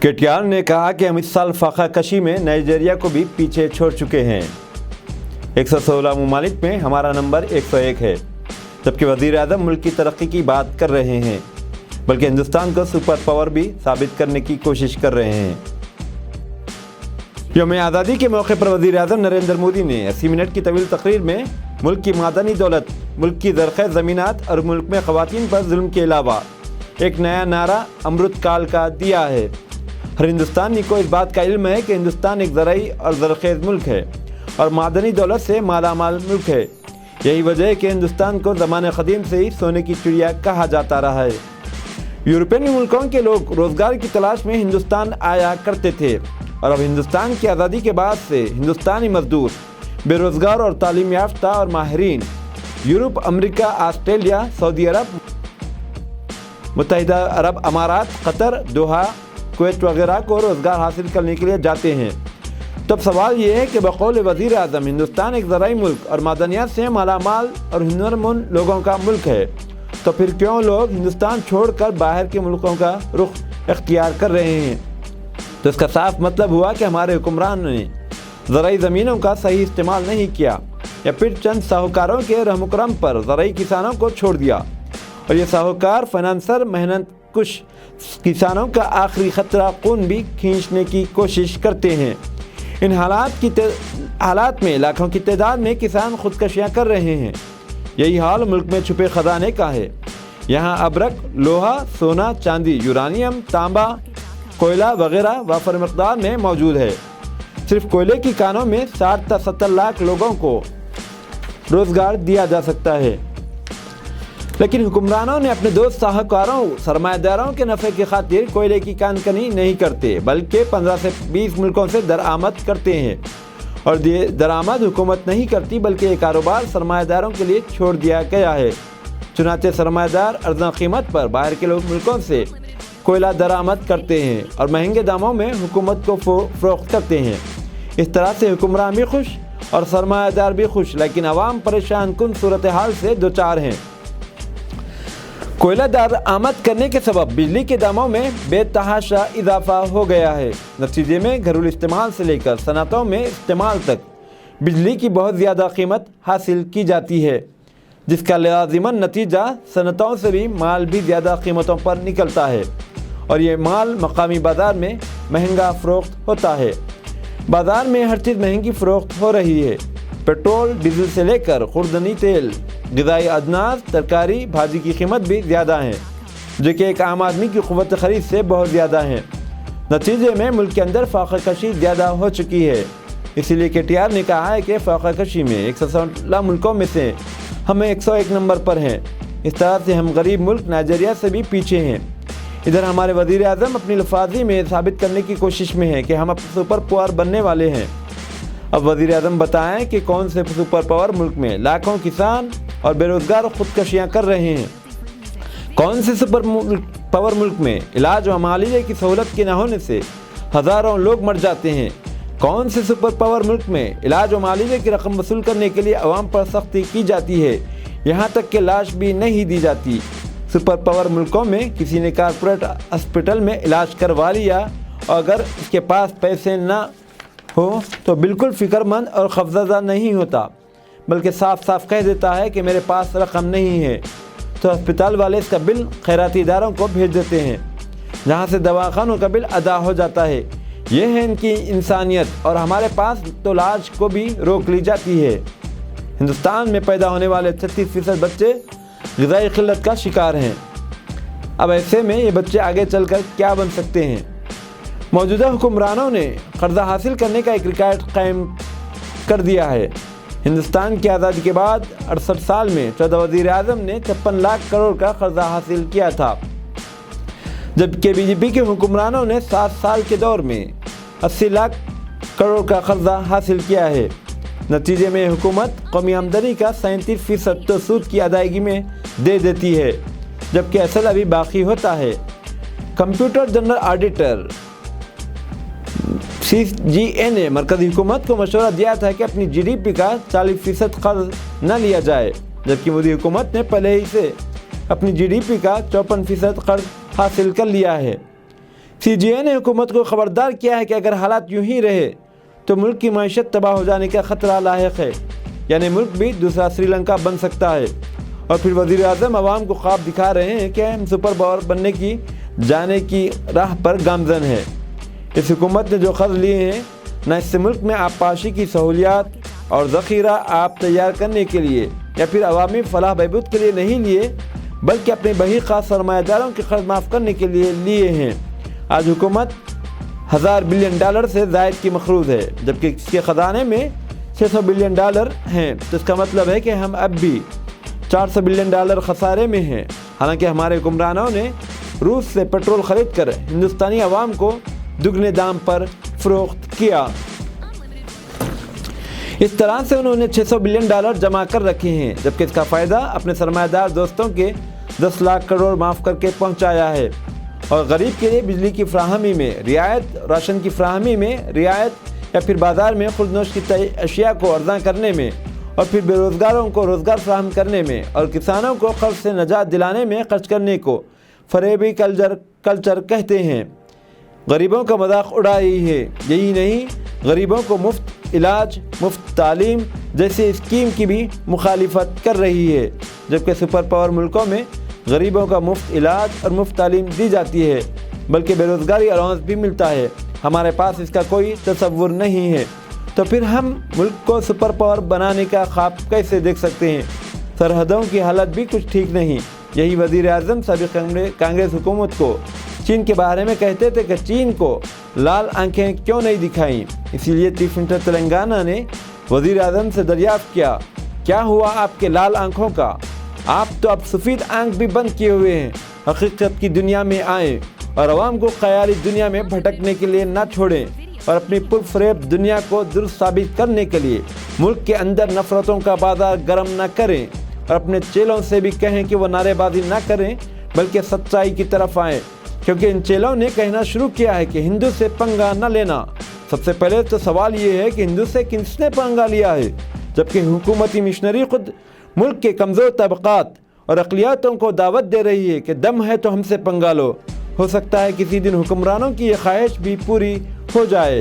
KTR ने कहा कि हम इस साल फाका कशी में नाइजीरिया को भी पीछे छोड़ चुके हैं। 116 ममालिक में हमारा नंबर 101 है, जबकि वज़ीर आज़म मुल्क की तरक्की की बात कर रहे हैं, बल्कि हिंदुस्तान को सुपर पावर भी साबित करने की कोशिश कर रहे हैं। यौम आज़ादी के मौके पर वज़ीर आज़म नरेंद्र मोदी ने 80 मिनट की तवील तकरीर में मुल्क की मादनी दौलत, मुल्क की ज़रख़ ज़मीनात और मुल्क में ख़वातीन पर जुल्म के अलावा एक नया नारा अमृत काल का दिया है। हर हिंदुस्तानी को इस बात का इल्म है कि हिंदुस्तान एक ज़राई और ज़रख़ेज़ मुल्क है और मादनी दौलत से मालामाल मुल्क है। यही वजह है कि हिंदुस्तान को ज़माने क़दीम से ही सोने की चिड़िया कहा जाता रहा है। यूरोपियन मुल्कों के लोग रोज़गार की तलाश में हिंदुस्तान आया करते थे और अब हिंदुस्तान की आज़ादी के बाद से हिंदुस्तानी मज़दूर, बेरोज़गार और तालीम याफ्ता और माहिरीन यूरोप, अमेरिका, ऑस्ट्रेलिया, सऊदी अरब, मुत्तहिदा अरब अमारात, कतर, दोहा, कुवैत वगैरह को रोज़गार हासिल करने के लिए जाते हैं। तब सवाल ये है कि बकौल वज़ीर आज़म हिंदुस्तान एक ज़राई मुल्क और मादनियात से मालामाल और हुनरमंद लोगों का मुल्क है, तो फिर क्यों लोग हिंदुस्तान छोड़कर बाहर के मुल्कों का रुख इख्तियार कर रहे हैं? तो इसका साफ मतलब हुआ कि हमारे हुक्मरान ने ज़राई ज़मीनों का सही इस्तेमाल नहीं किया या फिर चंद साहूकारों के रहमकरम पर ज़राई किसानों को छोड़ दिया और ये साहूकार फाइनेंसर मेहनत कुश किसानों का आखिरी ख़तरा खून भी खींचने की कोशिश करते हैं। इन हालात में लाखों की तादाद में किसान खुदकशियाँ कर रहे हैं। यही हाल मुल्क में छुपे ख़जाने का है। यहाँ अबरक, लोहा, सोना, चांदी, यूरानियम, तांबा, कोयला वगैरह वाफर मकदार में मौजूद है। सिर्फ कोयले की कानों में 60 से 70 लाख लोगों को रोज़गार दिया जा सकता है। लेकिन हुक्मरानों ने अपने दोस्त साहूकारों, सरमायादारों के नफ़े की खातिर कोयले की कानकनी नहीं करते, बल्कि 15 से 20 मुल्कों से दरामद करते हैं। और ये दरामद हुकूमत नहीं करती, बल्कि ये कारोबार सरमायादारों के लिए छोड़ दिया गया है। चुनांचे सरमायादार अर्ज़ कीमत पर बाहर के मुल्कों से कोयला दरामद करते हैं और महंगे दामों में हुकूमत को फ़रोख्त करते हैं। इस तरह से हुक्मरान भी खुश और सरमायादार भी खुश, लेकिन अवाम परेशान कुन सूरत हाल से दो चार हैं। कोयला दरामद करने के सबब बिजली के दामों में बेतहाशा इजाफा हो गया है। नतीजे में घरेलू इस्तेमाल से लेकर सनतों में इस्तेमाल तक बिजली की बहुत ज़्यादा कीमत हासिल की जाती है, जिसका लाज़िमन नतीजा सनतों से भी माल भी ज़्यादा कीमतों पर निकलता है और ये माल मकामी बाज़ार में महंगा फ़रोख्त होता है। बाज़ार में हर चीज़ महंगी फ़रोख्त हो रही है। पेट्रोल, डीजल से लेकर खुर्दनी तेल, ग़िज़ाई अजनास, तरकारी, भाजी की कीमत भी ज़्यादा हैं, जो कि एक आम आदमी की क़ुव्वत ख़रीद से बहुत ज़्यादा हैं। नतीजे में मुल्क के अंदर फ़ाक़ा कशी ज़्यादा हो चुकी है। इसीलिए केटीआर ने कहा है कि फ़ाक़ा कशी में 116 मुल्कों में से हमें 101 नंबर पर हैं। इस तरह से हम गरीब मुल्क नाइजीरिया से भी पीछे हैं। इधर हमारे वज़ीर आज़म अपनी लफाजी में साबित करने की कोशिश में हैं कि हम अब सुपर पावर बनने वाले हैं। अब वज़ीर आज़म बताएं कि कौन से सुपर पावर मुल्क में लाखों किसान और बेरोज़गार खुदकशियाँ कर रहे हैं। कौन से सुपर पावर मुल्क में इलाज व मालिये की सहूलत के न होने से हज़ारों लोग मर जाते हैं। कौन से सुपर पावर मुल्क में इलाज व मालिये की रकम वसूल करने के लिए अवाम पर सख्ती की जाती है, यहाँ तक कि लाश भी नहीं दी जाती। सुपर पावर मुल्कों में किसी ने कारपोरेट हॉस्पिटल में इलाज करवा लिया और अगर उसके पास पैसे ना हो तो बिल्कुल फ़िक्रमंद और खफज़दा नहीं होता, बल्कि साफ साफ कह देता है कि मेरे पास रकम नहीं है, तो अस्पताल वाले इसका बिल खैराती इदारों को भेज देते हैं, जहाँ से दवाखानों का बिल अदा हो जाता है। ये है इनकी इंसानियत और हमारे पास तो इलाज को भी रोक ली जाती है। हिंदुस्तान में पैदा होने वाले 36% बच्चे ग़िज़ाई क़िल्लत का शिकार हैं। अब ऐसे में ये बच्चे आगे चलकर क्या बन सकते हैं? मौजूदा हुक्मरानों ने कर्जा हासिल करने का एक रिकॉर्ड कायम कर दिया है। हिंदुस्तान की आज़ादी के बाद 68 साल में 14 वज़ीर आज़म ने 56 लाख करोड़ का कर्जा हासिल किया था, जबकि बीजेपी के हुक्मरानों ने 7 साल के दौर में 80 लाख करोड़ का कर्जा हासिल किया है। नतीजे में हुकूमत कौमी आमदनी का 37% तो सूद की अदायगी में दे देती है, जबकि असल अभी बाकी होता है। कंप्यूटर जनरल ऑडिटर CGA ने मरकज़ी हुकूमत को मशवरा दिया था कि अपनी GDP का 40% कर्ज न लिया जाए, जबकि मोदी हुकूमत ने पहले ही से अपनी GDP का 54% कर्ज हासिल कर लिया है। CGA نے حکومت کو خبردار کیا ہے کہ اگر حالات یوں ہی رہے تو ملک کی معیشت تباہ ہو جانے کا خطرہ لاحق ہے، یعنی ملک بھی دوسرا سری لنکا بن سکتا ہے۔ اور پھر وزیر اعظم عوام کو خواب دکھا رہے ہیں کہ ہم سپر پاور بننے کی جانے کی راہ پر گامزن ہے۔ اس حکومت نے جو قرض لیے ہیں نہ اس سے ملک میں آبپاشی کی سہولیات اور ذخیرہ آب تیار کرنے کے لیے یا پھر عوامی فلاح بہبود کے لیے نہیں لیے، بلکہ اپنے بہی خاص سرمایہ داروں کے قرض معاف کرنے کے لیے لیے ہیں۔ آج حکومت $1000 بلین سے زائد کی مقروض ہے، جبکہ اس کے خزانے میں $600 بلین ہیں، تو اس کا مطلب ہے کہ ہم اب بھی $400 بلین خسارے میں ہیں۔ حالانکہ ہمارے حکمرانوں نے روس سے پیٹرول خرید کر ہندوستانی عوام کو دگنے دام پر فروخت کیا۔ اس طرح سے انہوں نے $600 بلین جمع کر رکھے ہیں، جبکہ اس کا فائدہ اپنے سرمایہ دار دوستوں کے 10 لاکھ کروڑ معاف کر کے پہنچایا ہے۔ اور غریب کے لیے بجلی کی فراہمی میں رعایت، راشن کی فراہمی میں رعایت، یا پھر بازار میں خرد نوش کی اشیاء کو ارزاں کرنے میں، اور پھر بے روزگاروں کو روزگار فراہم کرنے میں، اور کسانوں کو قرض سے نجات دلانے میں خرچ کرنے کو فریبی کلچر کہتے ہیں۔ غریبوں کا مذاق اڑا رہی ہے۔ یہی نہیں، غریبوں کو مفت علاج، مفت تعلیم جیسی اسکیم کی بھی مخالفت کر رہی ہے، جبکہ سپر پاور ملکوں میں غریبوں کا مفت علاج اور مفت تعلیم دی جاتی ہے، بلکہ بے روزگاری الاؤنس بھی ملتا ہے۔ ہمارے پاس اس کا کوئی تصور نہیں ہے، تو پھر ہم ملک کو سپر پاور بنانے کا خواب کیسے دیکھ سکتے ہیں؟ سرحدوں کی حالت بھی کچھ ٹھیک نہیں۔ یہی وزیر اعظم سابق کانگریس حکومت کو چین کے بارے میں کہتے تھے کہ چین کو لال آنکھیں کیوں نہیں دکھائیں۔ اسی لیے چیف منسٹر تلنگانہ نے وزیر اعظم سے دریافت کیا، کیا ہوا آپ کے لال آنکھوں کا؟ آپ تو اب سفید آنکھ بھی بند کیے ہوئے ہیں۔ حقیقت کی دنیا میں آئیں اور عوام کو خیالی دنیا میں بھٹکنے کے لیے نہ چھوڑیں، اور اپنی پرفریب دنیا کو درست ثابت کرنے کے لیے ملک کے اندر نفرتوں کا بازار گرم نہ کریں، اور اپنے چیلوں سے بھی کہیں کہ وہ نعرے بازی نہ کریں بلکہ سچائی کی طرف آئیں، کیونکہ ان چیلوں نے کہنا شروع کیا ہے کہ ہندو سے پنگا نہ لینا۔ سب سے پہلے تو سوال یہ ہے کہ ہندو سے کس نے پنگا لیا ہے، جبکہ حکومتی مشنری خود ملک کے کمزور طبقات اور اقلیتوں کو دعوت دے رہی ہے کہ دم ہے تو ہم سے پنگا لو۔ ہو سکتا ہے کسی دن حکمرانوں کی یہ خواہش بھی پوری ہو جائے۔